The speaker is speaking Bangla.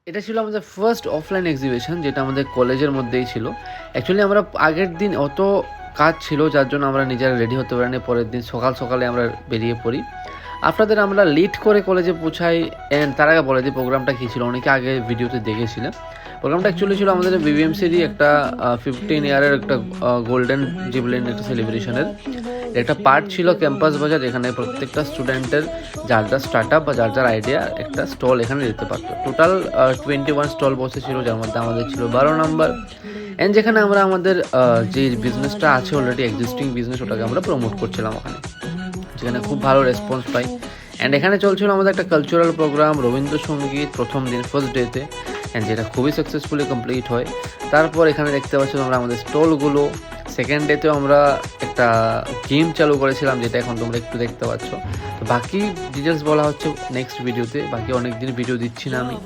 এটা ছিল আমাদের ফার্স্ট অফলাইন এক্সিবিশন, যেটা আমাদের কলেজের মধ্যেই ছিল। অ্যাকচুয়ালি আমরা আগের দিন অত কাজ ছিল, যার জন্য আমরা নিজেরা রেডি হতে পারিনি। পরের দিন সকালে আমরা বেরিয়ে পড়ি। আফটার আমরা লেট করে কলেজে পৌঁছাই। অ্যান্ড তার আগে বলে দিই প্রোগ্রামটা কী ছিল, অনেকে আগে ভিডিওতে দেখেছিলেন। প্রোগ্রামটা অ্যাকচুয়ালি ছিল আমাদের বিবিএমসিরই একটা 15 ইয়ারের একটা গোল্ডেন জুবলিন একটা সেলিব্রেশনের একটা পার্ট ছিল ক্যাম্পাস বাজার, যেখানে প্রত্যেকটা স্টুডেন্টের যার যার স্টার্ট আপ বা যার যার আইডিয়া একটা স্টল এখানে দিতে পারতো। টোটাল 21 স্টল বসেছিল, যার মধ্যে আমাদের ছিল 12 নম্বর। অ্যান্ড যেখানে আমরা আমাদের যে বিজনেসটা আছে অলরেডি এক্সিস্টিং বিজনেস, ওটাকে আমরা প্রমোট করছিলাম ওখানে, যেখানে খুব ভালো রেসপন্স পাই। অ্যান্ড এখানে চলছিল আমাদের একটা কালচারাল প্রোগ্রাম, রবীন্দ্রসঙ্গীত, প্রথম দিন ফার্স্ট ডেতে, অ্যান্ড যেটা খুবই সাকসেসফুলি কমপ্লিট হয়। তারপর এখানে দেখতে পাচ্ছি তোমরা আমাদের স্টলগুলো। সেকেন্ড ডেতেও আমরা একটা গেম চালু করেছিলাম, যেটা এখন তোমরা একটু দেখতে পাচ্ছ। তো বাকি ডিটেলস বলা হচ্ছে নেক্সট ভিডিওতে, বাকি অনেক দিন ভিডিও দিচ্ছি না আমি।